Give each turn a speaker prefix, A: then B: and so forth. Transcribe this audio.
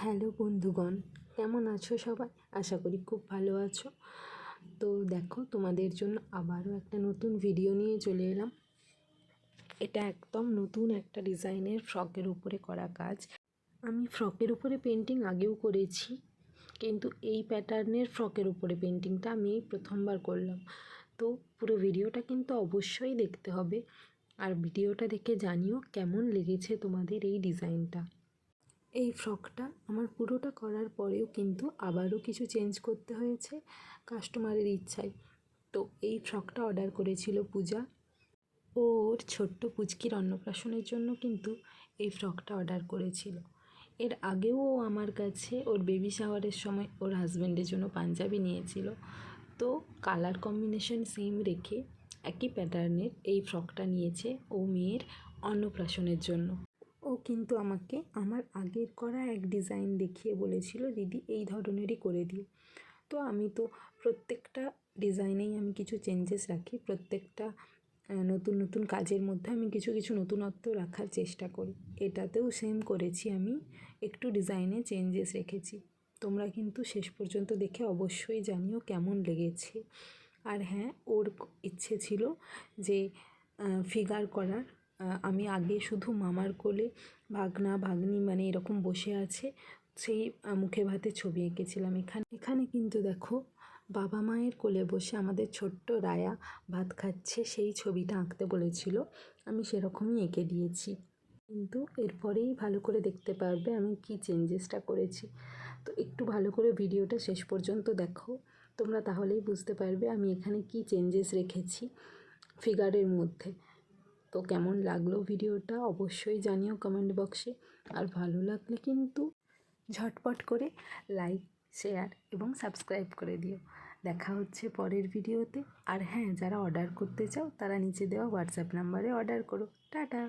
A: Hello বন্ধুগণ, কেমন আছো সবাই? আশা করি খুব ভালো আছো। তো দেখো, তোমাদের জন্য আবারও একটা নতুন ভিডিও নিয়ে চলে এলাম। এটা একদম নতুন একটা ডিজাইনের ফ্রকের উপরে করা কাজ। আমি ফ্রকের উপরে পেন্টিং আগেও করেছি, কিন্তু এই প্যাটার্নের ফ্রকের উপরে পেন্টিংটা আমি এই প্রথমবার করলাম। তো পুরো ভিডিওটা কিন্তু অবশ্যই দেখতে হবে, আর ভিডিওটা দেখে জানিও কেমন লেগেছে তোমাদের এই ডিজাইনটা। এই ফ্রকটা আমার পুরোটা করার পরেও কিন্তু আবারও কিছু চেঞ্জ করতে হয়েছে কাস্টমারের ইচ্ছায়। তো এই ফ্রকটা অর্ডার করেছিল পূজা। ওর ছোট্ট পুচকির অন্নপ্রাশনের জন্য কিন্তু এই ফ্রকটা অর্ডার করেছিল। এর আগেও ও আমার কাছে ওর বেবি শাওয়ারের সময় ওর হাজব্যান্ডের জন্য পাঞ্জাবি নিয়েছিল। তো কালার কম্বিনেশন সেম রেখে একই প্যাটার্নের এই ফ্রকটা নিয়েছে ও মেয়ের অন্নপ্রাশনের জন্য। ও কিন্তু আমাকে আমার আগের করা এক ডিজাইন দেখিয়ে বলেছিল, দিদি এই ধরনেরই করে দিও। তো আমি তো প্রত্যেকটা ডিজাইনেই আমি কিছু চেঞ্জেস রাখি, প্রত্যেকটা নতুন নতুন কাজের মধ্যে আমি কিছু কিছু নতুনত্ব রাখার চেষ্টা করি। এটাতেও সেম করেছি, আমি একটু ডিজাইনে চেঞ্জেস রেখেছি। তোমরা কিন্তু শেষ পর্যন্ত দেখে অবশ্যই জানিও কেমন লেগেছে। আর হ্যাঁ, ওর ইচ্ছে ছিল যে ফিগার করার। আমি আগে শুধু মামার কোলে ভাগনা ভাগ্নি মানে এরকম বসে আছে সেই মুখে ভাতে ছবি এঁকেছিলাম। এখানে কিন্তু দেখো, বাবা মায়ের কোলে বসে আমাদের ছোট্ট রায়া ভাত খাচ্ছে, সেই ছবিটা আঁকতে বলেছিল, আমি সেরকমই এঁকে দিয়েছি। কিন্তু এরপরেই ভালো করে দেখতে পারবে আমি কি চেঞ্জেসটা করেছি। তো একটু ভালো করে ভিডিওটা শেষ পর্যন্ত দেখো, তোমরা তাহলেই বুঝতে পারবে আমি এখানে কি চেঞ্জেস রেখেছি ফিগারের মধ্যে। তো কেমন লাগলো ভিডিওটা অবশ্যই জানিও কমেন্ট বক্সে। আর ভালো লাগলে কিন্তু ঝটপট করে লাইক, শেয়ার এবং সাবস্ক্রাইব করে দিও। দেখা হচ্ছে পরের ভিডিওতে। আর হ্যাঁ, যারা অর্ডার করতে চাও তারা নিচে দেওয়া হোয়াটসঅ্যাপ নাম্বারে অর্ডার করো। টাটা।